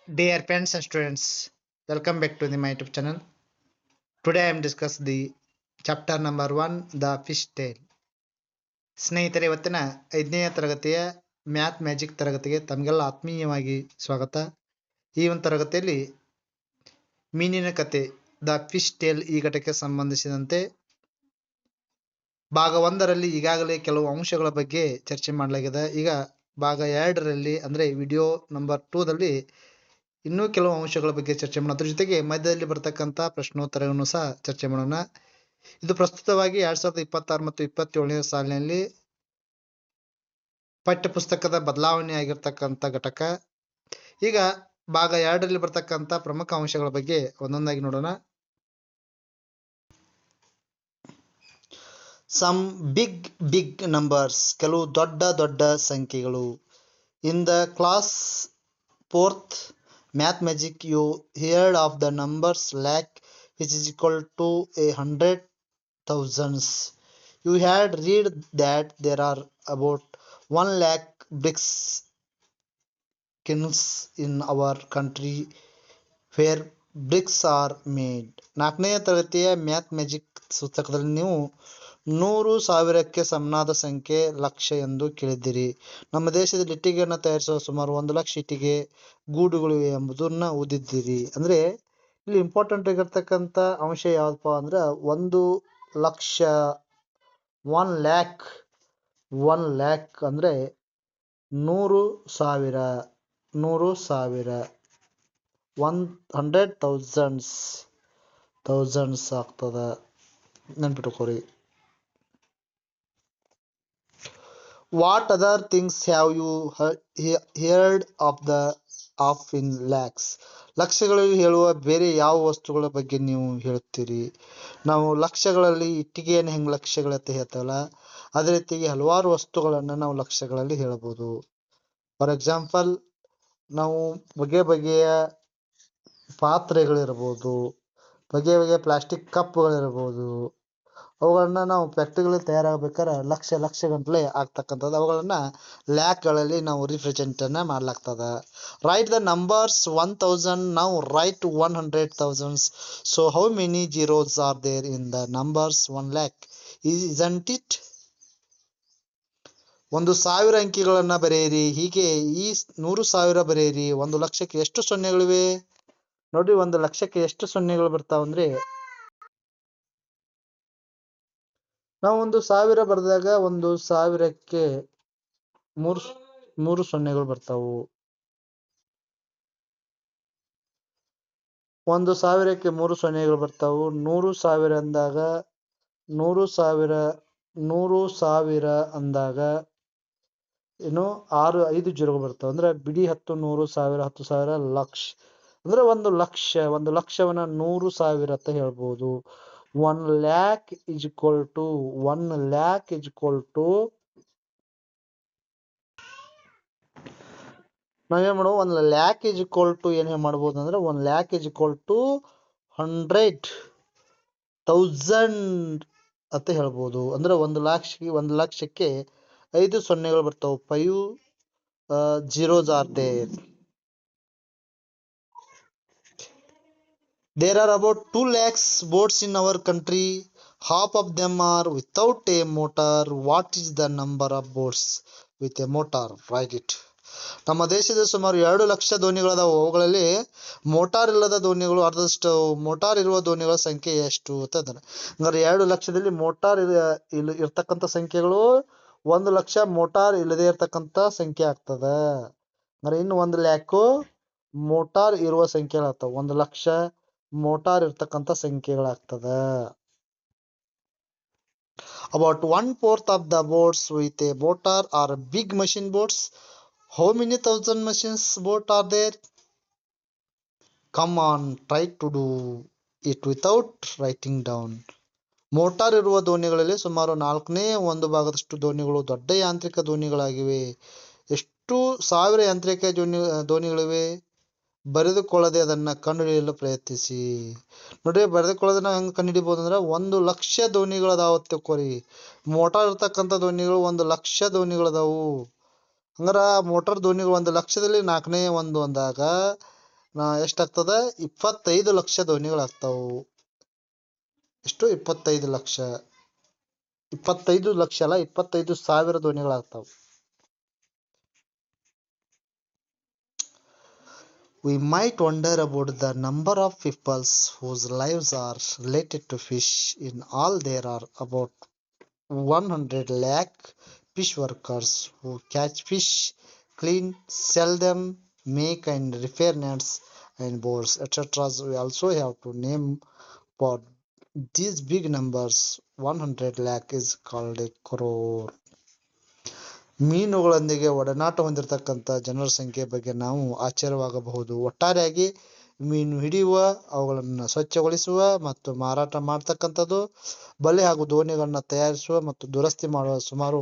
Dear parents and students, welcome back to my YouTube channel. Today I am discuss the chapter number 1, the fish tale. ಸ್ನೇಹಿತರೆ, ಇವತ್ತಿನ 5ನೇ ತರಗತಿಯ math magic ತರಗತಿಗೆ ತಮಗೆಲ್ಲ ಆತ್ಮೀಯವಾಗಿ ಸ್ವಾಗತ. ಈ ಒಂದು ತರಗತಿಯಲ್ಲಿ ಮೀನಿನ ಕತೆ ದ ಫಿಶ್ ಟೇಲ್ ಈ ಘಟಕ್ಕೆ ಸಂಬಂಧಿಸಿದಂತೆ ಭಾಗ 1ರಲ್ಲಿ ಈಗಾಗಲೇ ಕೆಲವು ಅಂಶಗಳ ಬಗ್ಗೆ ಚರ್ಚೆ ಮಾಡಲಾಗಿದೆ. ಈಗ ಭಾಗ 2ರಲ್ಲಿ ಅಂದ್ರೆ ವಿಡಿಯೋ ನಂಬರ್ 2ದಲ್ಲಿ ಇನ್ನೂ ಕೆಲವು ಅಂಶಗಳ ಬಗ್ಗೆ ಚರ್ಚೆ ಮಾಡೋಣ. ಅದ್ರ ಜೊತೆಗೆ ಮಧ್ಯದಲ್ಲಿ ಬರ್ತಕ್ಕಂಥ ಪ್ರಶ್ನೋತ್ತರಗಳನ್ನು ಸಹ ಚರ್ಚೆ ಮಾಡೋಣ. ಇದು ಪ್ರಸ್ತುತವಾಗಿ 2026 ಮತ್ತು 27ನೇ ಸಾಲಿನಲ್ಲಿ ಪಠ್ಯ ಪುಸ್ತಕದ ಬದಲಾವಣೆ ಆಗಿರ್ತಕ್ಕಂಥ ಘಟಕ. ಈಗ ಭಾಗ 2ರಲ್ಲಿ ಬರ್ತಕ್ಕಂಥ ಪ್ರಮುಖ ಅಂಶಗಳ ಬಗ್ಗೆ ಒಂದೊಂದಾಗಿ ನೋಡೋಣ. ಸಮ್ ಬಿಗ್ ನಂಬರ್ಸ್, ಕೆಲವು ದೊಡ್ಡ ಸಂಖ್ಯೆಗಳು. In the class 4th math magic, you heard of the numbers lakh, which is equal to 100,000s. You had read that there are about 1 lakh bricks kilns in our country where bricks are made. 4ನೇ ತರಗತಿಯ math magic ಪುಸ್ತಕದಲ್ಲಿ ನೀವು 100,000ಕ್ಕೆ ಸಮನಾದ ಸಂಖ್ಯೆ ಲಕ್ಷ ಎಂದು ಕೇಳಿದ್ದೀರಿ. ನಮ್ಮ ದೇಶದಲ್ಲಿ ಇಟ್ಟಿಗೆಯನ್ನು ತಯಾರಿಸುವ ಸುಮಾರು 1 ಲಕ್ಷ ಇಟ್ಟಿಗೆ ಗೂಡುಗಳಿವೆ ಎಂಬುದನ್ನ ಓದಿದ್ದೀರಿ. ಅಂದ್ರೆ ಇಲ್ಲಿ ಇಂಪಾರ್ಟೆಂಟ್ ಆಗಿರ್ತಕ್ಕಂಥ ಅಂಶ ಯಾವ್ದಪ್ಪ ಅಂದ್ರೆ 1 ಲಕ್ಷ, 1 ಲ್ಯಾಕ್ ಅಂದ್ರೆ 100,000, 100,000 ಆಗ್ತದ, ನೆನ್ಪಿಟ್ಕೋರಿ. What other things have you heard of in lakhs? ಲಕ್ಷಗಳಲ್ಲಿ ಹೇಳುವ ಬೇರೆ ಯಾವ ವಸ್ತುಗಳ ಬಗ್ಗೆ ನೀವು ಹೇಳುತ್ತೀರಿ? ನಾವು ಲಕ್ಷಗಳಲ್ಲಿ ಇಟ್ಟಿಗೆಯನ್ನು ಹೆಂಗ್ ಲಕ್ಷಗಳಂತ ಹೇಳ್ತೇವಲ್ಲ, ಅದೇ ರೀತಿಯಾಗಿ ಹಲವಾರು ವಸ್ತುಗಳನ್ನ ನಾವು ಲಕ್ಷಗಳಲ್ಲಿ ಹೇಳಬಹುದು. ಫಾರ್ ಎಕ್ಸಾಂಪಲ್, ನಾವು ಬಗೆಯ ಪಾತ್ರೆಗಳಿರ್ಬೋದು, ಬಗೆಯ ಪ್ಲಾಸ್ಟಿಕ್ ಕಪ್ಗಳಿರ್ಬೋದು, ಅವುಗಳನ್ನ ನಾವು ಫ್ಯಾಕ್ಟ್ರಿಗಳಲ್ಲಿ ತಯಾರಾಗಬೇಕಾದ್ರೆ ಲಕ್ಷ ಗಂಟಲೆ ಆಗ್ತಕ್ಕಂಥದ್ದು. ಅವುಗಳನ್ನ ಲ್ಯಾಕ್ಗಳಲ್ಲಿ ನಾವು ರಿಪ್ರೆಸೆಂಟ್ ಅನ್ನ ಮಾಡ್ಲಾಗ್ತದ. ರೈಟ್ ದ ನಂಬರ್ಸ್ 1000, ನಾವು write 100,000. So how many zeros are there in the numbers 1 lakh? isn't it? 1,000 ಅಂಕಿಗಳನ್ನ ಬರೆಯಿರಿ. ಹೀಗೆ ಈ 100,000 ಬರೆಯಿರಿ. 1 ಲಕ್ಷಕ್ಕೆ ಎಷ್ಟು ಸೊನ್ನೆಗಳಿವೆ? ನೋಡ್ರಿ, 1 ಲಕ್ಷಕ್ಕೆ ಎಷ್ಟು ಸೊನ್ನೆಗಳು ಬರ್ತಾವಂದ್ರೆ, ನಾವು 1,000 ಬರೆದಾಗ 1,000ಕ್ಕೆ 3 ಸೊನ್ನೆಗಳು ಬರ್ತಾವು. 1,000ಕ್ಕೆ 3 ಸೊನ್ನೆಗಳು ಬರ್ತಾವು. 100,000 ಅಂದಾಗ 100,000 ಅಂದಾಗ ಏನು 5 ಜೀರೋಗಳು ಬರ್ತಾವ. ಅಂದ್ರೆ ಬಿಡಿ 10, 100,000, 10,000, ಲಕ್ಷ. ಅಂದ್ರೆ 1 ಲಕ್ಷವನ್ನ 100,000 ಅಂತ ಹೇಳ್ಬೋದು. 1 lakh is equal to ನಾವೇನ್ ಮಾಡುವ, 1 lakh is equal to ಏನ್ ಮಾಡ್ಬೋದು ಅಂದ್ರೆ 1 lakh is equal to 100,000 ಅಂತ ಹೇಳ್ಬೋದು. ಅಂದ್ರೆ 1 ಲಕ್ಷಕ್ಕೆ 5 ಸೊನ್ನೆಗಳು ಬರ್ತಾವ. 5 zeros are there. There are about 2 lakhs boats in our country. Half of them are without a motor. What is the number of boats with a motor? Write it. ನಮ್ಮ ದೇಶದಲ್ಲಿ ಸುಮಾರು 2 ಲಕ್ಷ ದೋಣಿಗಳದಾವು. ಅವುಗಳಲ್ಲಿ motor ಇಲ್ಲದ ದೋಣಿಗಳು ಅರ್ಧದಷ್ಟು, ಮೋಟಾರ್ ಇರುವ ದೋಣಿಗಳ ಸಂಖ್ಯೆ ಎಷ್ಟು ಅಂತ ಇದ್ದಾನೆ. ಅಂದ್ರೆ 2 ಲಕ್ಷದಲ್ಲಿ ಮೋಟಾರ್ ಇರ್ತಕ್ಕಂಥ ಸಂಖ್ಯೆಗಳು 1 ಲಕ್ಷ ಮೋಟಾರ್ ಇಲ್ಲದೆ ಇರ್ತಕ್ಕಂಥ ಸಂಖ್ಯೆ ಆಗ್ತದ. ಅಂದ್ರೆ ಇನ್ನು 1 ಲ್ಯಾಕ್ ಮೋಟಾರ್ ಇರುವ ಸಂಖ್ಯೆಗಳಾಗ್ತವ. 1 ಲಕ್ಷ ಮೋಟಾರ್ ಇರ್ತಕ್ಕಂಥ ಸಂಖ್ಯೆಗಳಾಗ್ತದ. About 1/4 of the boats with a motor are big machine boats. How many thousand machines boat are there? Come on, try to do it without writing down. Motor ಇರುವ ದೋಣಿಗಳಲ್ಲಿ ಸುಮಾರು 1/4 ದೋಣಿಗಳು ದೊಡ್ಡ ಯಾಂತ್ರಿಕ ದೋಣಿಗಳಾಗಿವೆ. ಎಷ್ಟು ಸಾವಿರ ಯಾಂತ್ರಿಕ ದೋಣಿಗಳಿವೆ? ಬರೆದುಕೊಳ್ಳದೆ ಅದನ್ನ ಕಂಡುಹಿಡಿಯಲು ಪ್ರಯತ್ನಿಸಿ. ನೋಡ್ರಿ, ಬರೆದುಕೊಳ್ಳದೆ ನಾವು ಹೆಂಗ್ ಕಂಡುಹಿಡಿಬಹುದು ಅಂದ್ರೆ 1 ಲಕ್ಷ ದೋಣಿಗಳದಾವ ತಿಳ್ಕೊರಿ. ಮೋಟಾರ್ ಇರ್ತಕ್ಕಂಥ ದೋಣಿಗಳು 1 ಲಕ್ಷ ದೋಣಿಗಳದಾವು. ಹಂಗಾರ ಮೋಟಾರ್ ದೋಣಿಗಳು 1 ಲಕ್ಷದಲ್ಲಿ 4ನೇ 1 ಅಂದಾಗ ಎಷ್ಟಾಗ್ತದ 25 ಲಕ್ಷ ದೋಣಿಗಳಾಗ್ತಾವು. ಎಷ್ಟು 25 ಲಕ್ಷ 25 ಲಕ್ಷ ಅಲ್ಲ 25,000 ದೋಣಿಗಳಾಗ್ತಾವ. We might wonder about the number of peoples whose lives are related to fish. In all, there are about 100 lakh fish workers who catch fish, clean, sell them, make and repair nets and boats, etc. We also have to name for these big numbers. 100 lakh is called a crore. ಮೀನುಗಳೊಂದಿಗೆ ಒಡನಾಟ ಹೊಂದಿರತಕ್ಕಂಥ ಜನರ ಸಂಖ್ಯೆ ಬಗ್ಗೆ ನಾವು ಆಶ್ಚರ್ಯವಾಗಬಹುದು. ಒಟ್ಟಾರೆಯಾಗಿ ಮೀನು ಹಿಡಿಯುವ, ಅವುಗಳನ್ನು ಸ್ವಚ್ಛಗೊಳಿಸುವ ಮತ್ತು ಮಾರಾಟ ಮಾಡತಕ್ಕಂಥದ್ದು, ಬಲೆ ಹಾಗೂ ದೋಣಿಗಳನ್ನ ತಯಾರಿಸುವ ಮತ್ತು ದುರಸ್ತಿ ಮಾಡುವ ಸುಮಾರು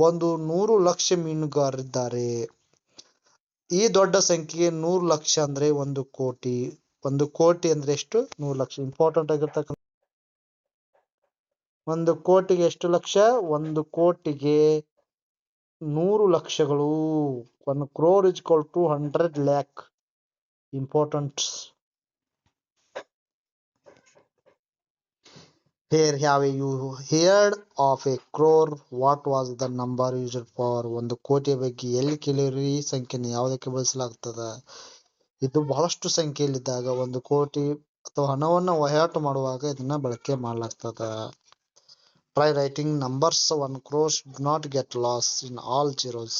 100 ಲಕ್ಷ ಮೀನುಗಾರರಿದ್ದಾರೆ. ಈ ದೊಡ್ಡ ಸಂಖ್ಯೆಗೆ 100 ಲಕ್ಷ ಅಂದ್ರೆ 1 ಕೋಟಿ. 1 ಕೋಟಿ ಅಂದ್ರೆ ಎಷ್ಟು? 100 ಲಕ್ಷ. ಇಂಪಾರ್ಟೆಂಟ್ ಆಗಿರ್ತಕ್ಕಂಥ 1 ಕೋಟಿಗೆ ಎಷ್ಟು ಲಕ್ಷ? 1 ಕೋಟಿಗೆ 100 ಲಕ್ಷಗಳು. 1 crore is equal to 100 lakh. Important. Here have you heard of a crore? What was the number used for? 1 ಕೋಟಿಯ ಬಗ್ಗೆ ಎಲ್ಲಿ ಕೇಳಿರಿ? ಈ ಸಂಖ್ಯೆನ ಯಾವುದಕ್ಕೆ ಬಳಸಲಾಗ್ತದ? ಇದು ಬಹಳಷ್ಟು ಸಂಖ್ಯೆಯಲ್ಲಿದ್ದಾಗ 1 ಕೋಟಿ ಅಥವಾ ಹಣವನ್ನು ವಹಿವಾಟು ಮಾಡುವಾಗ ಇದನ್ನ ಬಳಕೆ ಮಾಡಲಾಗ್ತದ. Try writing numbers 1 crore. Do not get lost in all zeros.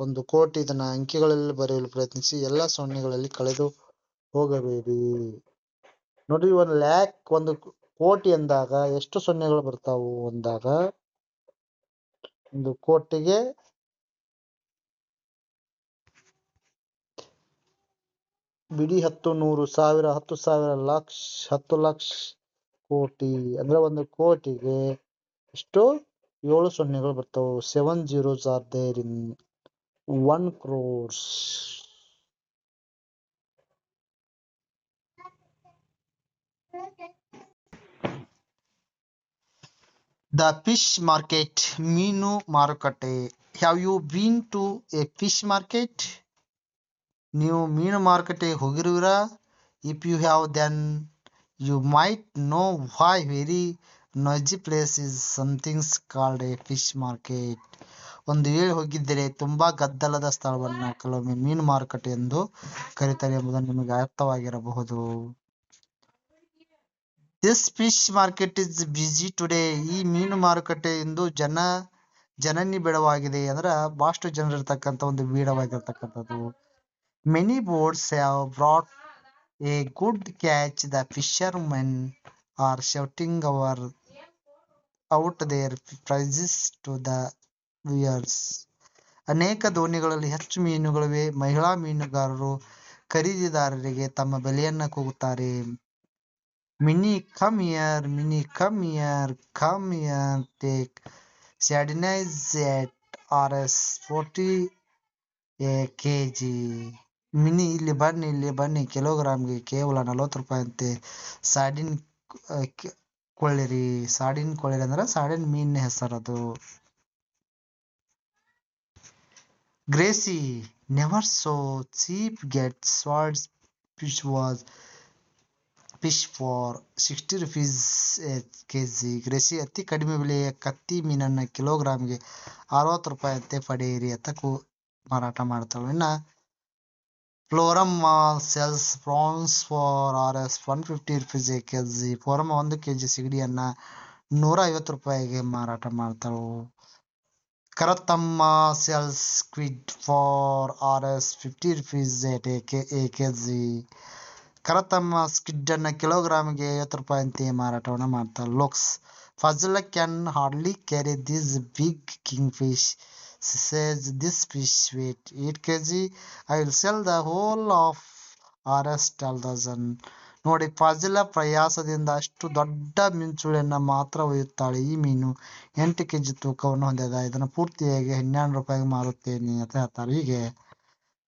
1 ಕೋಟಿ ಇದನ್ನ ಅಂಕಿಗಳಲ್ಲಿ ಬರೆಯಲು ಪ್ರಯತ್ನಿಸಿ, ಎಲ್ಲ ಸೊನ್ನೆಗಳಲ್ಲಿ ಕಳೆದು ಹೋಗಬೇಡಿ. ನೋಡಿ, 1 lakh 1 ಕೋಟಿ ಅಂದಾಗ ಎಷ್ಟು ಸೊನ್ನೆಗಳು ಬರ್ತಾವು ಅಂದಾಗ 1 ಕೋಟಿಗೆ ಬಿಡಿ 10, 100, 1000, 10,000, ಲಕ್ಷ, 10 ಲಕ್ಷ, ಕೋಟಿ ಅಂದ್ರೆ 1 ಕೋಟಿಗೆ ಎಷ್ಟು? 7 ಸೊನ್ನೆಗಳು ಬರ್ತಾವು. 7 zeros are there in 1 crore. The fish market, ಮೀನು ಮಾರುಕಟ್ಟೆ. Have you been to a fish market? ನೀವು ಮೀನು ಮಾರುಕಟ್ಟೆಗೆ ಹೋಗಿರುವಿರಾ? If you have, then you might know why very noisy place is something called a fish market. ಒಂದು ವೇಳೆ ಹೋಗಿದ್ದರೆ ತುಂಬಾ ಗದ್ದಲದ ಸ್ಥಳವನ್ನ ಕೆಲವೊಮ್ಮೆ ಮೀನು ಮಾರುಕಟ್ಟೆ ಎಂದು ಕರೀತಾರೆ ಎಂಬುದನ್ನು ನಿಮಗೆ ಅರ್ಥವಾಗಿರಬಹುದು. This fish market is busy today. ಈ ಮೀನು ಮಾರುಕಟ್ಟೆ ಇಂದು ಜನನಿಬಿಡವಾಗಿದೆ. ಅಂದ್ರೆ ಬಹಳಷ್ಟು ಜನರಿರ್ತಕ್ಕಂಥ ಒಂದು ಬೀಡವಾಗಿರ್ತಕ್ಕಂಥದ್ದು. Many boats have brought a good catch. The fishermen are shouting out their prices to the viewers. ಅನೇಕ ದೋಣಿಗಳಲ್ಲಿ ಹೆಚ್ಚು ಮೀನುಗಳಿವೆ. ಮಹಿಳಾ ಮೀನುಗಾರರು ಖರೀದಿದಾರರಿಗೆ ತಮ್ಮ ಬೆಲೆಯನ್ನ ಕೂಗುತ್ತಾರೆ. Mini, come here. Mini, come here. Come here. Take sardines at Rs 40 a kg. Mini, ಇಲ್ಲಿ ಬನ್ನಿ, ಕಿಲೋಗ್ರಾಮ್ಗೆ ಕೇವಲ 40 ರೂಪಾಯಿ ಅಂತೆ ಸಾರ್ಡಿನ್ ಕೊಳ್ಳಿರಿ. ಸಾರ್ಡಿನ್ ಕೊಳ್ಳಿರಿ ಅಂದ್ರೆ ಸಾರ್ಡಿನ್ ಮೀನಿನ ಹೆಸರದು. Gracie, never so cheap, gets swords fish for 60 rupees a kg. Gracy, ಅತಿ ಕಡಿಮೆ ಬೆಲೆಯ ಕತ್ತಿ ಮೀನನ್ನ ಕಿಲೋಗ್ರಾಮ್ಗೆ 60 ರೂಪಾಯಿ ಅಂತೆ ಪಡೆಯಿರಿ ಅಂತ ಮಾರಾಟ ಮಾಡ್ತಾವೆ. ಇನ್ನ ಫ್ಲೋರಮ್ಮ sells prawns for Rs 150 rupees a kg. ಫ್ಲೋರಮ್ಮ 1 kg ಸಿಗಡಿಯನ್ನ 150 ರೂಪಾಯಿಗೆ ಮಾರಾಟ ಮಾಡ್ತಾಳು. Karathamma sells squid for Rs 50 rupees at a kg. Karathamma squid ಅನ್ನ ಕಿಲೋಗ್ರಾಮ್ಗೆ 50 ರೂಪಾಯಿ ಅಂತೆ ಮಾರಾಟವನ್ನ ಮಾಡ್ತಾಳೆ. Looks, Fazla can hardly carry this big kingfish. She says this fish weight 8 kg. I will sell the whole of Rs 12,000. ನೋಡಿ, ಫಾಜಿಲ ಪ್ರಯಾಸದಿಂದ ಅಷ್ಟು ದೊಡ್ಡ ಮಿಂಚುಳಿಯನ್ನ ಮಾತ್ರ ಒಯ್ಯುತ್ತಾಳೆ. ಈ ಮೀನು 8 kg ತೂಕವನ್ನು ಹೊಂದಿದೆ. ಇದನ್ನು ಪೂರ್ತಿಯಾಗಿ 12 ರೂಪಾಯಿಗೆ ಮಾರುತ್ತೇನೆ ಅಂತ ಹೇಳ್ತಾರೆ. ಹೀಗೆ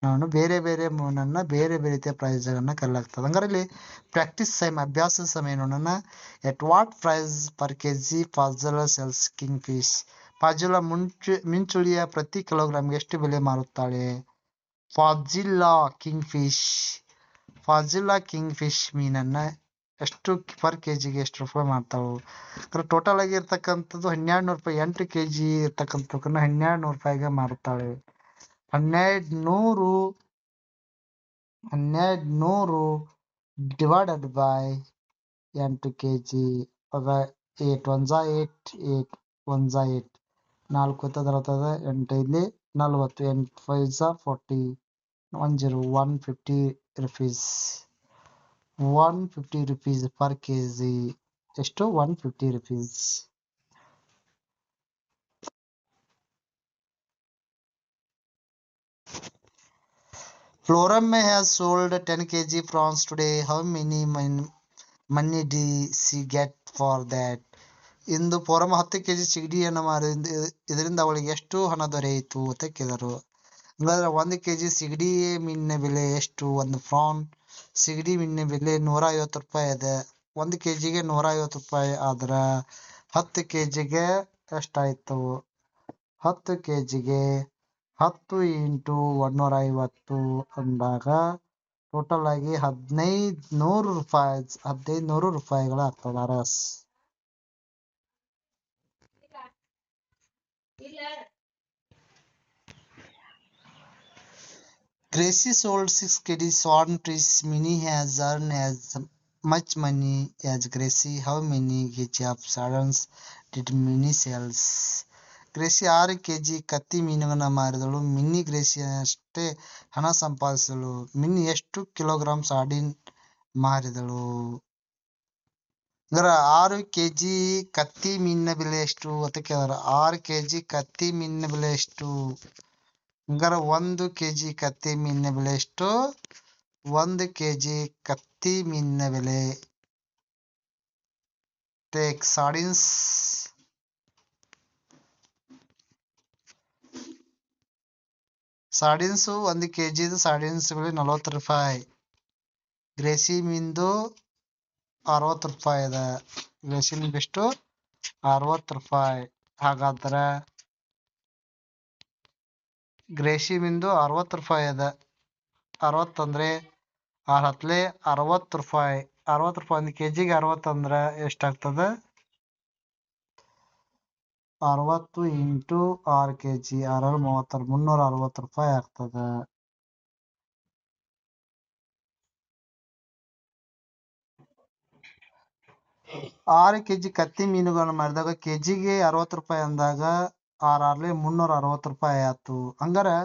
ನಾನು ಬೇರೆ ಬೇರೆ ಮೀನನ್ನ ಬೇರೆ ಬೇರೆ ರೀತಿಯ ಪ್ರೈಸ್ಗಳನ್ನ ಕರೆಯಲಾಗ್ತದೆ. ಹಂಗಾರೆ ಇಲ್ಲಿ ಪ್ರಾಕ್ಟೀಸ್ ಟೈಮ್, ಅಭ್ಯಾಸದ ಸಮಯ ನೋಡೋಣ. At what price per kg Fazila sells king fish? Fazila ಮಿಂಚುಳಿಯ ಪ್ರತಿ ಕಿಲೋಗ್ರಾಮ್ಗೆ ಎಷ್ಟು ಬೆಲೆ ಮಾರುತ್ತಾಳೆ? Fazila king fish Fazila king fish ಮೀನನ್ನ ಎಷ್ಟು ಪರ್ ಕೆಜಿಗೆ ಎಷ್ಟು ರೂಪಾಯಿ ಮಾಡ್ತಾಳು? ಟೋಟಲ್ ಆಗಿ ಇರ್ತಕ್ಕಂಥದ್ದು 1200 ರೂಪಾಯಿ. 8 kg ಇರ್ತಕ್ಕಂಥಕ್ಕನ್ನ 1200 ರೂಪಾಯಿಗೆ ಮಾರುತ್ತಾಳೆ. 1200 ಡಿವೈಡೆಡ್ ಬೈ 8 kg ಆಗ 8 1 8 8 1 8 4 ಇರ್ತದೆ 8 ಇಲ್ಲಿ 40 8 5 40 10 150 rupees 150 rupees per kg. ಎಷ್ಟು? 150 rupees. Floramme has sold 10 kg prawns today. How many money did she get for that? ಇಂದು ಫೋರಮ್ 10 kg ಸಿಗಡಿಯನ್ನು ಮಾರಿದ, ಇದರಿಂದ ಅವಳಿಗೆ ಎಷ್ಟು ಹಣ ದೊರೆಯಿತು ಅಂತ ಕೇಳಿದರು. ಹಂಗಾದ್ರೆ 1 kg ಸಿಗಡಿ ಮೀನಿನ ಬೆಲೆ ಎಷ್ಟು? ಒಂದು ಪ್ರಾನ್ ಸಿಗಡಿ ಮೀನಿನ ಬೆಲೆ 150 ರೂಪಾಯಿ ಇದೆ. 1 kgಗೆ 150 ರೂಪಾಯಿ ಆದ್ರೆ 10 kgಗೆ ಎಷ್ಟಾಯ್ತು? 10 kgಗೆ 10 × 150 ಅಂದಾಗ ಟೋಟಲ್ ಆಗಿ 1500 ರೂಪಾಯಿಗಳಾಗ್ತದೆ. Aras Gracie sold 6 kg swan fish. Minnie has earned as much money as Gracie. How many kg of swans did Minnie sells? Gracy 6 kg ಕತ್ತಿ ಮೀನುಗಳನ್ನು ಮಾರಿದಳು. ಮಿನ್ನಿ ಗ್ರೇಸಿಯಷ್ಟೇ ಹಣ ಸಂಪಾದಿಸಿದಳು. ಮಿನ್ನಿ ಎಷ್ಟು ಕಿಲೋಗ್ರಾಂ ಸಾರ್ಡಿನ್ ಮಾರಿದಳು? 6 kg ಕತ್ತಿ ಮೀನಿನ ಬೆಲೆ ಎಷ್ಟು ಅಂತ ಕೇಳಿದ್ರು. 6 kg ಕತ್ತಿ ಮೀನಿನ ಬೆಲೆ ಎಷ್ಟು? 1 kg ಕತ್ತಿ ಮೀನಿನ ಬೆಲೆ ಎಷ್ಟು? 1 kg ಕತ್ತಿ ಮೀನಿನ ಬೆಲೆ. ಟೇಕ್ ಸಾರ್ಡಿನ್ಸ್. ಸಾರ್ಡಿನ್ಸು 1 kg ಸಾರ್ಡಿನ್ಸ್ ಬೆಲೆ 40 ರೂಪಾಯಿ. ಗ್ರೇಸಿ ಮೀನ್ದು 60 ರೂಪಾಯಿ ಇದೆ. ಗ್ರೇಸಿ ಮೀನ್ ಎಷ್ಟು? 60 ರೂಪಾಯಿ. ಹಾಗಾದ್ರೆ ಗ್ರೇಸಿ ಮೀನ್ದು 60 ರೂಪಾಯಿ ಇದೆ. 60 ಅಂದ್ರೆ 6 60 ರೂಪಾಯಿ. 60 ರೂಪಾಯಿ 1 kgಗೆ 60 ಅಂದ್ರೆ ಎಷ್ಟಾಗ್ತದೆ? 60 × 6 kg 6 36 360 ರೂಪಾಯಿ ಆಗ್ತದೆ. ಆರು kg ಕತ್ತಿ ಮೀನುಗಳನ್ನು ಮಾರಿದಾಗ kgಗೆ 60 ರೂಪಾಯಿ ಅಂದಾಗ 6 360 ರೂಪಾಯಿ ಆಯ್ತು. ಹಂಗಾರೆ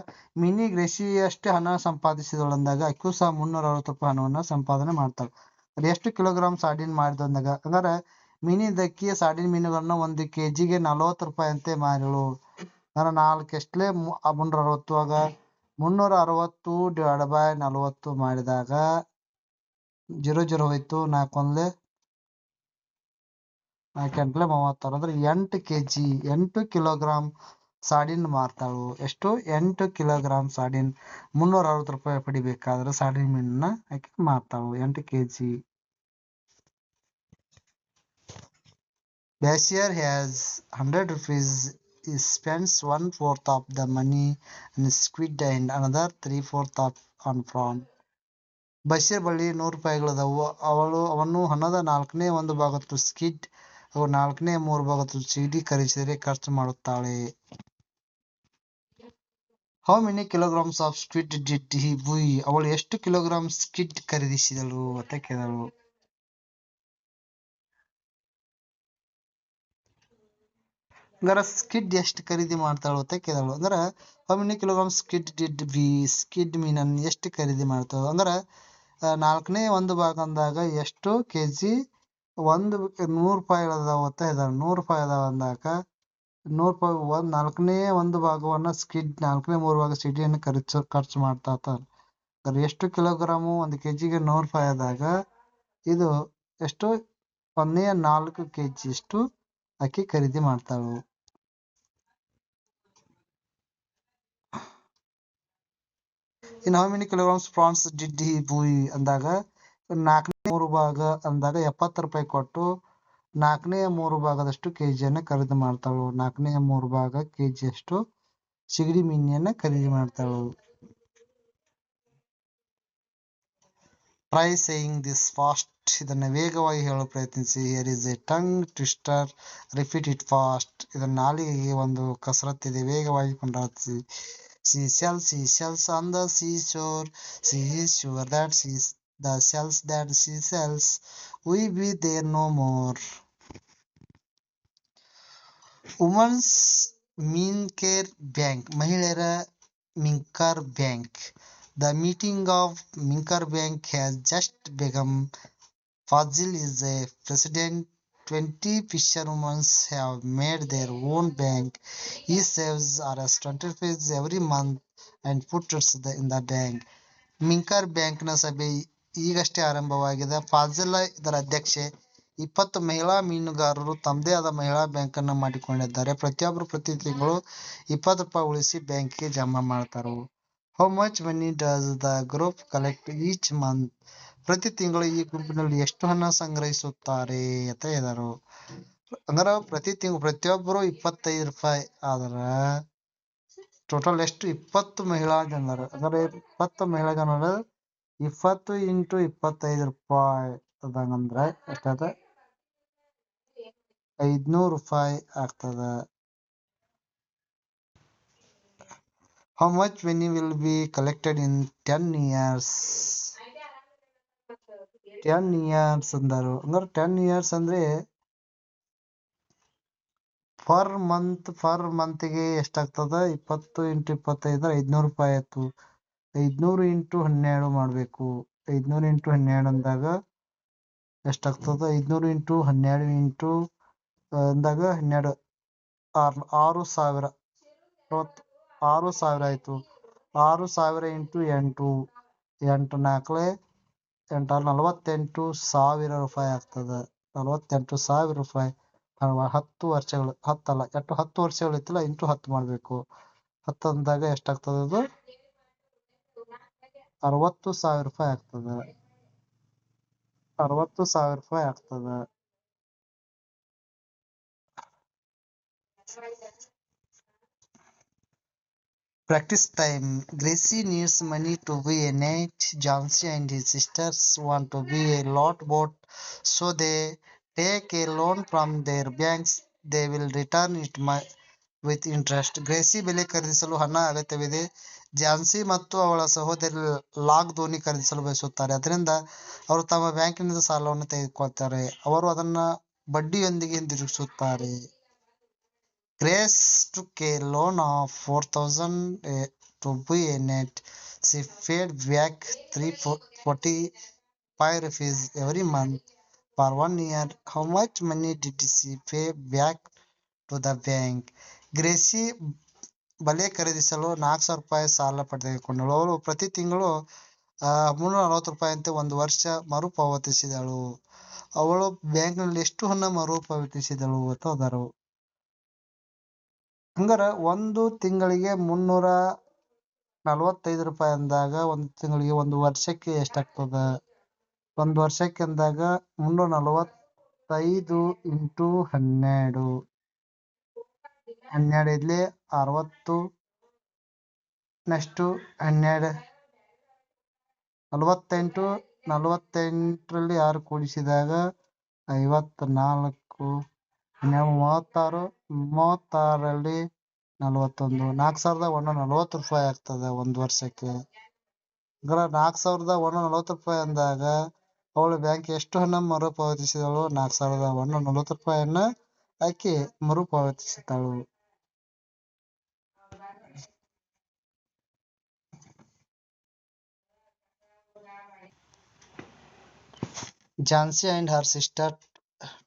ಮಿನಿ ಗ್ರೇಸಿ ಅಷ್ಟೇ ಹಣ ಸಂಪಾದಿಸಿದಳು ಅಂದಾಗ ಅಕ್ಕೂ ಸಹ 360 ರೂಪಾಯಿ ಹಣವನ್ನು ಸಂಪಾದನೆ ಮಾಡ್ತಾಳೆ. ಅದು ಎಷ್ಟು ಕಿಲೋಗ್ರಾಂ ಸಾರ್ಡಿನ್ ಮಾಡಿದ ಅಂದಾಗ ಹಂಗಾರೆ ಮಿನಿ ದಕ್ಕಿಯ ಸಾರ್ಡಿನ್ ಮೀನುಗಳನ್ನ 1 kgಗೆ 40 ರೂಪಾಯಿ ಅಂತೆ ಮಾರಿಳು. ಅಂದ್ರೆ 4 ಎಷ್ಟಲೇ 360 ಆಗ 360 ಡಿವೈಡ್ ಬೈ 40 ಮಾಡಿದಾಗ 0 ಹೋಯ್ತು. 4 1 4 8 36 ಅಂದ್ರೆ 8 kg 8 ಕಿಲೋಗ್ರಾಂ ಸಾರ್ಡಿನ್ ಮಾರ್ತಾಳು. ಎಷ್ಟು? 8 ಕಿಲೋಗ್ರಾಂ ಸಾರ್ಡಿನ್ 360 ರೂಪಾಯಿ ಪಡಿಬೇಕಾದ್ರೆ ಸಾರ್ಡಿನ್ ಮೀನನ್ನ ಆಕೆ ಮಾರ್ತಾಳು 8 kg. Bashir has 100 rupees. He spends 1/4 of the money on squid and another 3/4 on prawn. Basheer ಬಳಿ 100 ರೂಪಾಯಿಗಳದವು. ಅವನು ಹಣದ 4/1 ಭಾಗತ್ತು ಸ್ಕಿಡ್ ಹಾಗೂ 4/3 ಭಾಗತ್ತು ಸಿಗಡಿ ಖರೀದಿಸಿದರೆ ಖರ್ಚು ಮಾಡುತ್ತಾಳೆ. How many kilograms of squid did he buy? ಅವಳು ಎಷ್ಟು ಕಿಲೋಗ್ರಾಂ ಸ್ಕಿಡ್ ಖರೀದಿಸಿದಳು ಅಂತ ಕೇಳಿದಳು. ಹಂಗಾರೆ ಸ್ಕಿಡ್ ಎಷ್ಟು ಖರೀದಿ ಮಾಡ್ತಾಳು ಅಂತ ಕೇಳಿದಳು. ಅಂದ್ರೆ how many kilograms squid did we? Skid ಮೀನನ್ನು ಎಷ್ಟು ಖರೀದಿ ಮಾಡ್ತಾಳು? ಅಂದ್ರೆ 4/1 ಭಾಗ ಅಂದಾಗ ಎಷ್ಟು kg 100 ರೂಪಾಯಿ ಅದಾವ ಅಂತ ಹೇಳಿದಾರೆ. 100 ರೂಪಾಯಿ ಅದಾವ ಅಂದಾಗ 100 ರೂಪಾಯಿ 4/1 ಭಾಗವನ್ನ ಸ್ಕಿಡ್ 4/3 ಭಾಗ ಸಿಡಿಯನ್ನು ಖರ್ಚು ಮಾಡ್ತಾ ಇರ್ತಾರೆ. ಎಷ್ಟು ಕಿಲೋಗ್ರಾಮು 1 kgಗೆ 100 ರೂಪಾಯಿ ಆದಾಗ ಇದು ಎಷ್ಟು 1/4 kg ಎಷ್ಟು ಅಕ್ಕಿ ಖರೀದಿ ಮಾಡ್ತಾಳು. ಇನ್ how many kilograms prawns did he buy ಅಂದಾಗ 4/3 ಭಾಗ ಅಂದಾಗ 70 ರೂಪಾಯಿ ಕೊಟ್ಟು 4/3 ಭಾಗದಷ್ಟು ಕೆಜಿಯನ್ನು ಖರೀದಿ ಮಾಡ್ತಾಳು. 4/3 ಭಾಗ ಕೆಜಿ ಅಷ್ಟು ಸಿಗಡಿ ಮೀನಿಯನ್ನ ಖರೀದಿ ಮಾಡ್ತಾಳು. Try saying this fast. ಇದನ್ನು ವೇಗವಾಗಿ ಹೇಳಲು ಪ್ರಯತ್ನಿಸಿ. Here is a tongue twister. Repeat it fast. ಇದನ್ನ ನಾಲಿಗೆಗೆ ಒಂದು ಕಸರತ್ತಿದೆ, ವೇಗವಾಗಿ ಪುನರಾವರ್ತಿಸಿ. She sells on the seashore. She is sure that the shells that she sells will be there no more. Women's Minkar bank, ಮಹಿಳೆಯರ Minkar bank. The meeting of Minkar bank has just begun. Fazil is a president. 20 fisherwomen have made their own bank. He saves Rs 25 every month and puts in the bank. ಮಿಂಕರ್ ಬ್ಯಾಂಕ್ನ ಸಭೆ ಈಗಷ್ಟೇ ಆರಂಭವಾಗಿದೆ. ಫಾಜಿಲ್ ಇದರ ಅಧ್ಯಕ್ಷೆ. 20 ಮಹಿಳಾ ಮೀನುಗಾರರು ತಮ್ಮದೇ ಆದ ಮಹಿಳಾ ಬ್ಯಾಂಕ್ ಅನ್ನು ಮಾಡಿಕೊಂಡಿದ್ದಾರೆ. ಪ್ರತಿಯೊಬ್ಬರು ಪ್ರತಿ ತಿಂಗಳು 20 ರೂಪಾಯಿ ಉಳಿಸಿ ಬ್ಯಾಂಕಿಗೆ ಜಮಾ ಮಾಡ್ತಾರೆ. How much money does the group collect each month. ಪ್ರತಿ ತಿಂಗಳು ಈ ಗುಂಪಿನಲ್ಲಿ ಎಷ್ಟು ಹಣ ಸಂಗ್ರಹಿಸುತ್ತಾರೆ ಅಂತ ಹೇಳಿದರು. ಅಂದ್ರೆ ಪ್ರತಿಯೊಬ್ಬರು 25 ರೂಪಾಯಿ ಆದ್ರ ಟೋಟಲ್ ಎಷ್ಟು 20 ಮಹಿಳಾ ಜನರು. ಅಂದ್ರೆ 20 ಮಹಿಳಾ ಜನರು 20 × 25 ರೂಪಾಯಿ ಅದಂಗಂದ್ರೆ ಎಷ್ಟಾದ 500 ರೂಪಾಯಿ ಆಗ್ತದ. How much money will be collected in 10 years? 10 years ಅಂದರು. ಅಂದ್ರೆ 10 years ಅಂದ್ರೆ ಪರ್ ಮಂತ್ಗೆ ಎಷ್ಟಾಗ್ತದ? 20 × 25 500 ರೂಪಾಯಿ ಆಯ್ತು. 500 × 12 ಮಾಡಬೇಕು. 500 × 12 ಅಂದಾಗ ಎಷ್ಟಾಗ್ತದ? 500 × 12 ಅಂದಾಗ 12 6000 6000 ಆಯ್ತು. 6000 × 8 8 4 8 48,000 ರೂಪಾಯಿ ಆಗ್ತದ. 48,000 ರೂಪಾಯಿ 10 ವರ್ಷಗಳು 10 ಅಲ್ಲ 10 ವರ್ಷಗಳು ಇತ್ತಲ್ಲ ಇಂಟು 10 ಮಾಡಬೇಕು. 10 ಅಂದಾಗ ಎಷ್ಟಾಗ್ತದ? ಅದು 60,000 ರೂಪಾಯಿ ಆಗ್ತದ. 60,000 ರೂಪಾಯಿ ಆಗ್ತದ. Practice time. Gracie needs money to be a knight. Jansi and his sisters want to be a lot boat, so they take a loan from their banks. They will return it with interest. Gracy ಬೆಲೆ ಖರೀದಿಸಲು ಹಣ ಅಗತ್ಯವಿದೆ. ಝಾನ್ಸಿ ಮತ್ತು ಅವಳ ಸಹೋದರಿ log ದೋಣಿ ಖರೀದಿಸಲು ಬಯಸುತ್ತಾರೆ. ಅದರಿಂದ ಅವರು ತಮ್ಮ ಬ್ಯಾಂಕಿನಿಂದ ಸಾಲವನ್ನು ತೆಗೆದುಕೊಳ್ತಾರೆ. ಅವರು ಅದನ್ನು ಬಡ್ಡಿಯೊಂದಿಗೆ ಹಿಂದಿರುಗಿಸುತ್ತಾರೆ. Grace took a loan of 4,000 to buy a net. She paid back 345 rupees every month for 1 year. How much money did she pay back to the bank? Gracy ಬಲೆ ಖರೀದಿಸಲು 4,000 ರೂಪಾಯಿ ಸಾಲ ಪಡೆದುಕೊಂಡಳು. ಅವಳು ಪ್ರತಿ ತಿಂಗಳು 340 ರೂಪಾಯಿಯಂತೆ 1 ವರ್ಷ ಮರುಪಾವತಿಸಿದಳು. ಅವಳು ಬ್ಯಾಂಕ್ನಲ್ಲಿ ಎಷ್ಟು ಹಣ ಮರುಪಾವತಿಸಿದಳು ಅಂತ ಹೋದರು. ಹಂಗಾರ ಒಂದು ತಿಂಗಳಿಗೆ 345 ರೂಪಾಯಿ ಅಂದಾಗ ಒಂದು ತಿಂಗಳಿಗೆ 1 ವರ್ಷಕ್ಕೆ ಎಷ್ಟಾಗ್ತದ? 1 ವರ್ಷಕ್ಕೆ ಅಂದಾಗ 345 × 12 12 ಇದ್ಲಿ 60 ನೆಕ್ಸ್ಟ್ 12 48 48ರಲ್ಲಿ 6 ಕೂಡಿಸಿದಾಗ 54 36 36ರಲ್ಲಿ 41 4,140 ರೂಪಾಯಿ ಆಗ್ತದೆ 1 ವರ್ಷಕ್ಕೆ. ಅಂದ್ರೆ 4,140 ರೂಪಾಯಿ ಅಂದಾಗ ಅವಳು ಬ್ಯಾಂಕ್ ಎಷ್ಟು ಹಣ ಮರುಪಾವತಿಸಿದಳು? 4,140 ರೂಪಾಯಿಯನ್ನ ಆಕೆ ಮರುಪಾವತಿಸಿದಳು. Jansi and her sister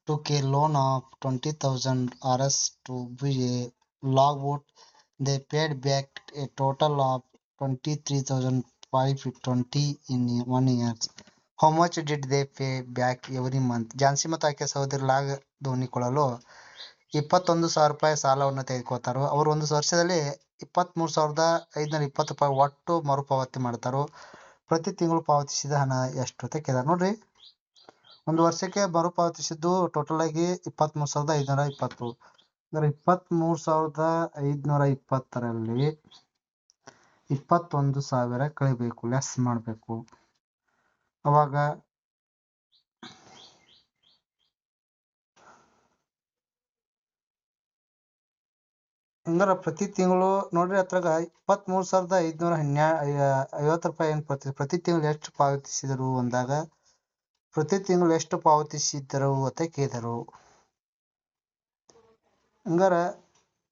took a loan of 20,000 Rs to buy a logboat. They paid back a total of 23,520 in 1 year. How much did they pay back every month? Jhansi ಮತ್ತು ಆಕೆ ಸಹೋದರಿ ಲಾಗ್ ದೋಣಿ ಕೊಳ್ಳಲು 21,000 ರೂಪಾಯಿ ಸಾಲವನ್ನು ತೆಗೆದುಕೊಳ್ತಾರೆ. ಅವರು 1 ವರ್ಷದಲ್ಲಿ 23,520 ರೂಪಾಯಿ ಒಟ್ಟು ಮರುಪಾವತಿ ಮಾಡ್ತಾರೆ. ಪ್ರತಿ ತಿಂಗಳು ಪಾವತಿಸಿದ ಹಣ ಎಷ್ಟು ಅಂತ ಕೇಳಿದಾರೆ. ನೋಡ್ರಿ, 1 ವರ್ಷಕ್ಕೆ ಮರುಪಾವತಿಸಿದ್ದು ಟೋಟಲ್ ಆಗಿ 23,520. ಅಂದ್ರೆ 23,520ರಲ್ಲಿ 21,000 ಕಳಿಬೇಕು, ಲೆಸ್ ಮಾಡಬೇಕು. ಅವಾಗ ಹಂಗಾರ ಪ್ರತಿ ತಿಂಗಳು ನೋಡ್ರಿ ಅದ್ರಾಗ 23,550 ರೂಪಾಯಿ ಏನ್ ಪ್ರತಿ ತಿಂಗಳು ಎಷ್ಟು ಪಾವತಿಸಿದರು ಅಂದಾಗ ಪ್ರತಿ ತಿಂಗಳು ಎಷ್ಟು ಪಾವತಿಸಿದರು ಅಂತ ಕೇಳಿದರು. ಹಂಗಾರ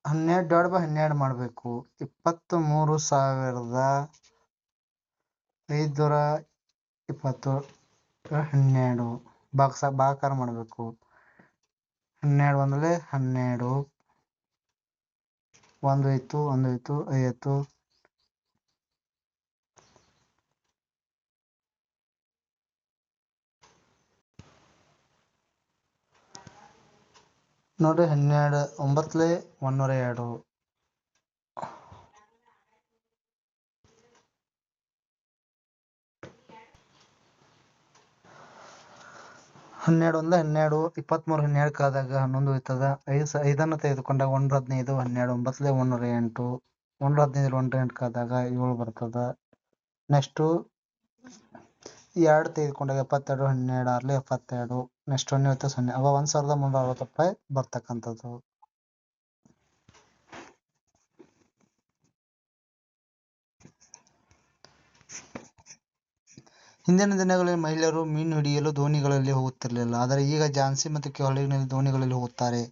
12/12 ಮಾಡಬೇಕು. 23,520 12 ಭಾಗಾಕಾರ ಮಾಡಬೇಕು. 12 ಒಂದಲೇ 12 1 ಹೋಯ್ತು 1 ಹೋಯ್ತು 50 ನೋಡ್ರಿ 12 9ಲೇ 102 12 ಒಂದಲೇ 12 23 12 ಕಾದಾಗ 11 ಹೋಯ್ತದ. 5ನ್ನು ತೆಗೆದುಕೊಂಡಾಗ 1 15 12 9ಲೇ 108 1 15 108 ಕಾದಾಗ 7 ಬರ್ತದ. ನೆಕ್ಸ್ಟ್ 2 ತೆಗೆದುಕೊಂಡಾಗ 72 12 6ಲೇ 72 ನೆಕ್ಸ್ಟ್ 0 ಹೋಯ್ತು 0 ಅವ 1,360 ರೂಪಾಯಿ ಬರ್ತಕ್ಕಂಥದ್ದು. ಹಿಂದಿನ ದಿನಗಳಲ್ಲಿ ಮಹಿಳೆಯರು ಮೀನು ಹಿಡಿಯಲು ದೋಣಿಗಳಲ್ಲಿ ಹೋಗುತ್ತಿರಲಿಲ್ಲ. ಆದರೆ ಈಗ ಝಾನ್ಸಿ ಮತ್ತು ಕೊಡಗಿನಲ್ಲಿ ದೋಣಿಗಳಲ್ಲಿ ಹೋಗುತ್ತಾರೆ.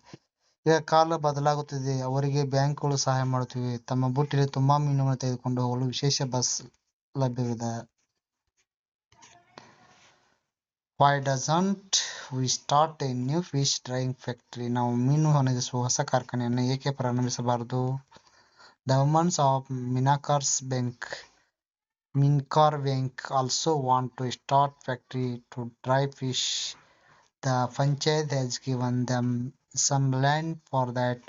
ಈಗ ಕಾಲ ಬದಲಾಗುತ್ತಿದೆ. ಅವರಿಗೆ ಬ್ಯಾಂಕ್ಗಳು ಸಹಾಯ ಮಾಡುತ್ತಿವೆ. ತಮ್ಮ ಬುಟ್ಟಿಯಲ್ಲಿ ತುಂಬಾ ಮೀನುಗಳನ್ನು ತೆಗೆದುಕೊಂಡು ಹೋಗಲು ವಿಶೇಷ ಬಸ್ ಲಭ್ಯವಿದೆ. Why doesn't we start a new fish drying factory? ನಾವು ಮೀನು ಒಣಗಿಸುವ ಹೊಸ ಕಾರ್ಖಾನೆಯನ್ನು ಏಕೆ ಪ್ರಾರಂಭಿಸಬಾರದು? The women of Minkar Bank also want to start factory to dry fish. The Panchayat has given them some land for that.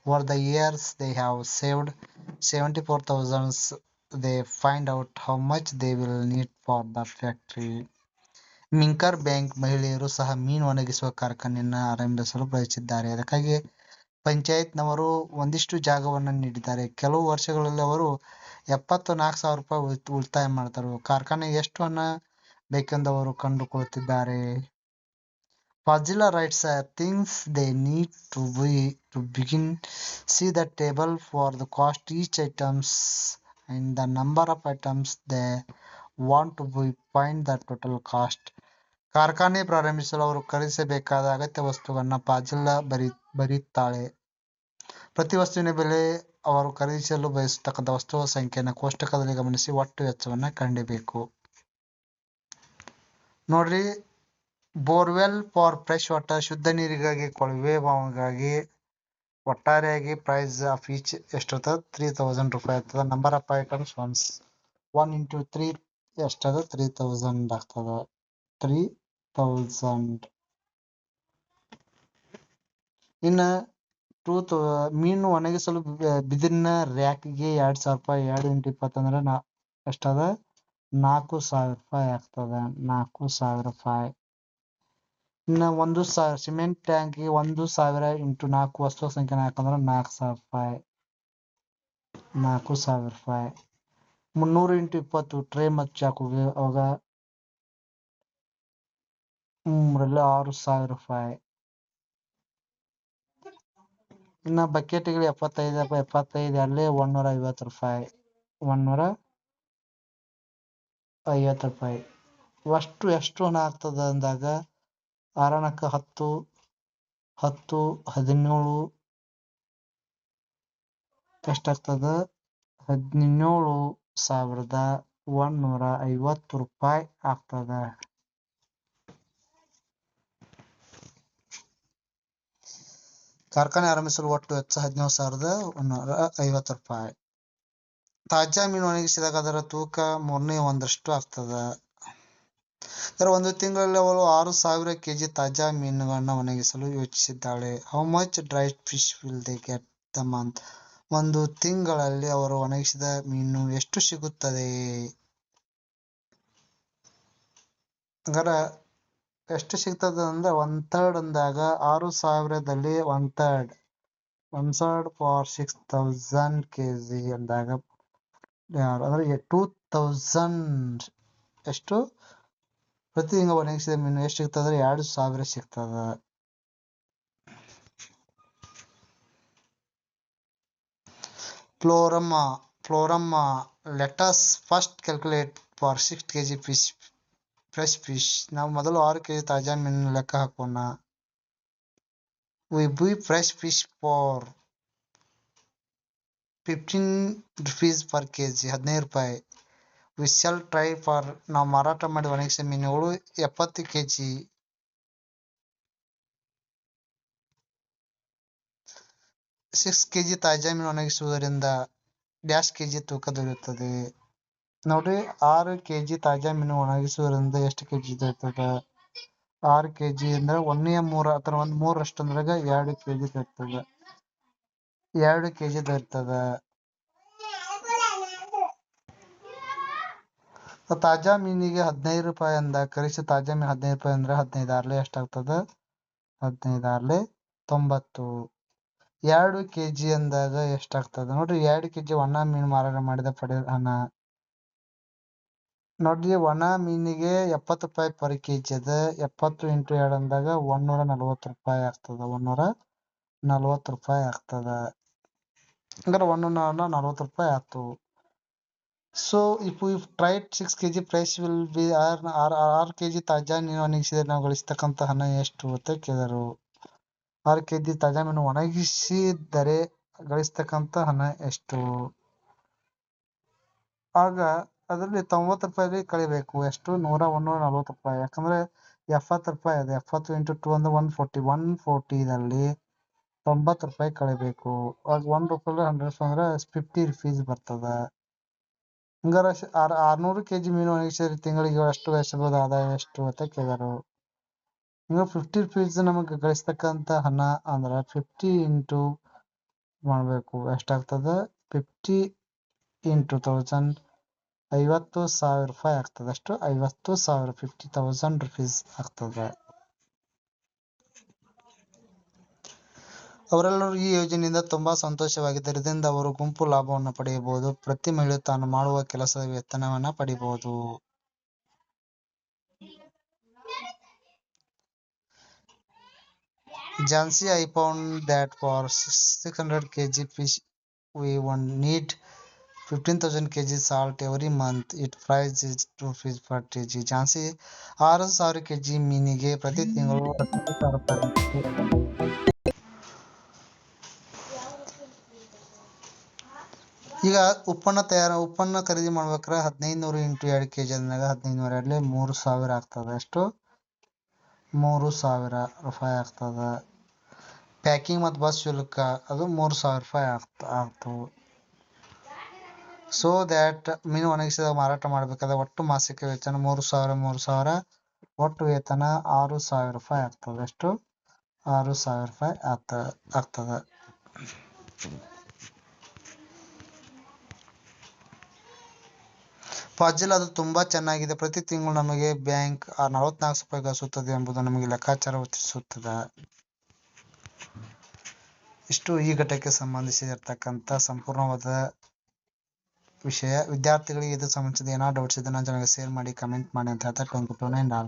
Over the years, they have saved 74,000. They find out how much they will need for the factory. Minkar bank ಮಹಿಳೆಯರು ಸಹ ಮೀನು ಒಣಗಿಸುವ ಕಾರ್ಖಾನೆಯನ್ನು ಆರಂಭಿಸಲು ಬಯಸಿದ್ದಾರೆ. ಅದಕ್ಕಾಗಿ ಪಂಚಾಯತ್ನವರು ಒಂದಿಷ್ಟು ಜಾಗವನ್ನು ನೀಡಿದ್ದಾರೆ. ಕೆಲವು ವರ್ಷಗಳಲ್ಲಿ ಅವರು 74,000 ರೂಪಾಯಿ ಉಳಿತಾಯ ಮಾಡ್ತಾರೆ. ಕಾರ್ಖಾನೆಗೆ ಎಷ್ಟು ಹಣ ಬೇಕೆಂದು ಅವರು ಕಂಡುಕೊಳ್ಳುತ್ತಿದ್ದಾರೆ. Fazila writes things they need to begin. See the table for the cost each items and the number of items they want to buy. Find the total cost. ಕಾರ್ಖಾನೆ ಪ್ರಾರಂಭಿಸಲು ಅವರು ಖರೀದಿಸಬೇಕಾದ ಅಗತ್ಯ ವಸ್ತುಗಳನ್ನ ಫಾಜಿಲಾ ಬರೀತಾಳೆ. ಪ್ರತಿ ವಸ್ತುವಿನ ಬೆಲೆ, ಅವರು ಖರೀದಿಸಲು ಬಯಸತಕ್ಕಂಥ ವಸ್ತುಗಳ ಸಂಖ್ಯೆಯನ್ನು ಕೋಷ್ಟಕದಲ್ಲಿ ಗಮನಿಸಿ ಒಟ್ಟು ವೆಚ್ಚವನ್ನ ಕಂಡಿಬೇಕು. ನೋಡ್ರಿ, ಬೋರ್ವೆಲ್ ಫಾರ್ ಫ್ರೆಶ್ ವಾಟರ್, ಶುದ್ಧ ನೀರಿಗಾಗಿ ಕೊಳವೆ ಬಾವಿಗಾಗಿ ಒಟ್ಟಾರೆಯಾಗಿ ಪ್ರೈಸ್ ಆಫ್ ಈಚ್ ಎಷ್ಟಿರ್ತದ? 3,000 ರೂಪಾಯಿ ಇರ್ತದ. Number of items 1 into 3 ಎಷ್ಟದ? 3,000 ಆಗ್ತದ. 3,000. ಇನ್ನ ಮೀನು ಒಣಗಿಸಲು ಬಿದಿರಿನ ರ್ಯಾಕ್ಗೆ 2,000 ರೂಪಾಯಿ. 2 into 20 ಅಂದ್ರೆ ಎಷ್ಟದ? 4,000 ರೂಪಾಯಿ ಆಗ್ತದ. 4,000 ರೂಪಾಯಿ. ಇನ್ನ 1,000 ಸಿಮೆಂಟ್ ಟ್ಯಾಂಕ್ಗೆ 1,000 into 4 ವಸ್ತುಗಳ ಸಂಖ್ಯೆ 4 ಅಂದ್ರೆ 4,000 ರೂಪಾಯಿ. 4,000 ರೂಪಾಯಿ. 300 into 20 ಟ್ರೇ ಮತ್ತು ಚಾಕುಗೆ ಅವಾಗ 6,000 ರೂಪಾಯಿ. ಇನ್ನ ಬಕೆಟ್ಗಳು 75 ಅಲ್ಲೇ 150 ರೂಪಾಯಿ. 150 ರೂಪಾಯಿ. ಎಷ್ಟು ಹಣ ಆಗ್ತದ ಅಂದಾಗ 6 10 10 17 ಎಷ್ಟಾಗ್ತದ? 17,150 ರೂಪಾಯಿ ಆಗ್ತದ. ಕಾರ್ಖಾನೆ ಆರಂಭಿಸಲು ಒಟ್ಟು ವೆಚ್ಚ 17,150 ರೂಪಾಯಿ. ತಾಜಾ ಮೀನು ಒಣಗಿಸಿದಾಗ ಅದರ ತೂಕ 1/3 ಆಗ್ತದ. ಒಂದು ತಿಂಗಳಲ್ಲಿ ಅವಳು 6,000 kg ತಾಜಾ ಮೀನುಗಳನ್ನ ಒಣಗಿಸಲು ಯೋಚಿಸಿದ್ದಾಳೆ. How much dried fish will they get the month? ಒಂದು ತಿಂಗಳಲ್ಲಿ ಅವರು ಒಣಗಿಸಿದ ಮೀನು ಎಷ್ಟು ಸಿಗುತ್ತದೆ? ಹಂಗಾರ ಎಷ್ಟು ಸಿಗ್ತದ ಅಂದ್ರೆ 1/3 ಅಂದಾಗ 6,000ದಲ್ಲಿ 1/3 ಫಾರ್ 6,000 kg ಅಂದಾಗ ಅಂದ್ರೆ 2,000 ಎಷ್ಟು ಪ್ರತಿ ತಿಂಗಳು ಒಣಗಿಸಿದ ಮೀನು ಎಷ್ಟು ಸಿಗ್ತದೆ? 2000 ಸಿಗ್ತದ. Florama. Let us first calculate for 6 kg fresh fish. ನಾವು ಮೊದಲು 6 kg ತಾಜಾ ಮೀನು ಲೆಕ್ಕ ಹಾಕೋಣ. We buy fresh fish for 15 rupees per kg, 15 ರೂಪಾಯಿ. We sell try for, ನಾವು ಮಾರಾಟ ಮಾಡಿ ಒಣಗಿಸಿದ ಮೀನುಗಳು 70 kg. 6 kg ತಾಜಾ ಮೀನು ಒಣಗಿಸುವುದರಿಂದ kg ತೂಕ ದೊರೆಯುತ್ತದೆ. ನೋಡ್ರಿ, 6 kg ತಾಜಾ ಮೀನು ಒಣಗಿಸುವುದರಿಂದ ಎಷ್ಟು kg ದೊರೆಯುತ್ತದೆ? 6 kg ಅಂದ್ರೆ 1/3 ಅಥವಾ 1/3 ಅಂದ್ರಾಗ 2 kg ದೊರೆಯುತ್ತದೆ. 2 kg ದೊರೆಯುತ್ತದೆ. ತಾಜಾ ಮೀನಿಗೆ 15 ರೂಪಾಯಿ ಅಂದಾಗ ಕನಿಷ್ಠ ತಾಜಾ ಮೀನು 15 ರೂಪಾಯಿ ಅಂದ್ರೆ 15 ಎಷ್ಟಾಗ್ತದೆ? 15 90. 2 kg ಅಂದಾಗ ಎಷ್ಟಾಗ್ತದೆ? ನೋಡ್ರಿ, 2 kg ಒಣ ಮೀನು ಮಾರಾಟ ಮಾಡಿದ ಪಡೆದ ಹಣ. ನೋಡ್ರಿ, ಒಣ ಮೀನಿಗೆ 70 ರೂಪಾಯಿ ಪರ್ kg ಅದ. 70 × 2 ಅಂದಾಗ 140 ರೂಪಾಯಿ ಆಗ್ತದ. 140 ರೂಪಾಯಿ ಆಗ್ತದ. ಹಂಗಾರೆ 140 ರೂಪಾಯಿ ಆಯ್ತು. So if we tried 6 kg price will be 6 kg ತಾಜಾ ಮೀನು ಒಣಗಿಸಿದರೆ ನಾವು ಗಳಿಸ್ತಕ್ಕಂಥ ಹಣ ಎಷ್ಟು ಅಂತ ಕೇಳಿದರು. 6 kg ತಾಜಾ ಮೀನು ಒಣಗಿಸಿದರೆ ಗಳಿಸ್ತಕ್ಕಂಥ ಹಣ ಎಷ್ಟು? ಆಗ ಅದರಲ್ಲಿ 90 ರೂಪಾಯಿ ಕಳಿಬೇಕು. ಎಷ್ಟು? 140 ರೂಪಾಯಿ. ಯಾಕಂದ್ರೆ 70 ರೂಪಾಯಿ ಇದೆ. 70 × 2 ಅಂದ್ರೆ 140. 140ದಲ್ಲಿ 90 ರೂಪಾಯಿ ಕಳಿಬೇಕು. ಆಗ 1 ರೂಪಾಯಿ 100 ಅಂದ್ರೆ 50 rupees ಬರ್ತದ. ಹಂಗಾರೆ 600 kg ಮೀನು ಒಣಗಿಸಿದ್ರೆ ತಿಂಗಳಿಗೆ ಎಷ್ಟು ಗಳಿಸಬಹುದು? ಆದಾಯ ಎಷ್ಟು ಅಂತ ಕೇಳಿದರು. ಈಗ 50 rupees ನಮಗೆ ಗಳಿಸ್ತಕ್ಕಂಥ ಹಣ ಅಂದ್ರೆ 50 × ಮಾಡಬೇಕು. ಎಷ್ಟಾಗ್ತದೆ? 50 × 1000 50,000 ರೂಪಾಯಿ ಆಗ್ತದೆ. ಅಷ್ಟು 50,000 50,000 rupees ಆಗ್ತದೆ. ಅವರೆಲ್ಲರೂ ಈ ಯೋಜನೆಯಿಂದ ತುಂಬಾ ಸಂತೋಷವಾಗಿದ್ದಾರೆ. ಇದರಿಂದ ಅವರು ಗುಂಪು ಲಾಭವನ್ನು ಪಡೆಯಬಹುದು. ಪ್ರತಿ ಮಹಿಳೆ ತಾನು ಮಾಡುವ ಕೆಲಸದ ವೇತನವನ್ನ ಪಡೆಯಬಹುದು. Jansi, I found that for 600 kg fish we won't need 15,000 kg salt every month. Its price is 2 rupees per kg. Jansi, 6,000 kg ಮೀನಿಗೆ ಪ್ರತಿ ತಿಂಗಳು 15,000 ರೂಪಾಯಿ. ಈಗ ಉಪ್ಪನ್ನ ಖರೀದಿ ಮಾಡ್ಬೇಕಾದ್ರೆ 1500 × 2 kg ಅಂದಾಗ 1500 3000 ಆಗ್ತದೆ. ಎಷ್ಟು? 3000 ರೂಪಾಯಿ ಆಗ್ತದೆ. ಪ್ಯಾಕಿಂಗ್ ಮತ್ತು ಬಸ್ ಶುಲ್ಕ ಅದು 3000 ರೂಪಾಯಿ ಆಗ್ತವೆ. ಸೊ ದ್ಯಾಟ್ ಮೀನು ಒಣಗಿಸಿದ ಮಾರಾಟ ಮಾಡಬೇಕಾದ ಒಟ್ಟು ಮಾಸಿಕ ವೇತನ 3000 ಒಟ್ಟು ವೇತನ 6000 ರೂಪಾಯಿ ಆಗ್ತದೆ. ಎಷ್ಟು? 6000 ರೂಪಾಯಿ ಆಗ್ತದೆ. ಫಾಜಿಲ್, ಅದು ತುಂಬಾ ಚೆನ್ನಾಗಿದೆ. ಪ್ರತಿ ತಿಂಗಳು ನಮಗೆ ಬ್ಯಾಂಕ್ 44 ರೂಪಾಯಿ ಗಳಿಸುತ್ತದೆ ಎಂಬುದು ನಮಗೆ ಲೆಕ್ಕಾಚಾರವು ತಿಳಿಸುತ್ತದೆ. ಇಷ್ಟು ಈ ಘಟಕಕ್ಕೆ ಸಂಬಂಧಿಸಿರ್ತಕ್ಕಂಥ ಸಂಪೂರ್ಣವಾದ ವಿಷಯ. ವಿದ್ಯಾರ್ಥಿಗಳಿಗೆ ಇದು ಸಂಬಂಧಿಸಿದ ಏನಾದ್ರು ಡೌಟ್ಸ್ ಇದ್ರೆ ನನ್ನ ಚಾನಲ್ಗೆ ಶೇರ್ ಮಾಡಿ, ಕಮೆಂಟ್ ಮಾಡಿ ಅಂತ ಹೇಳ್ತಾ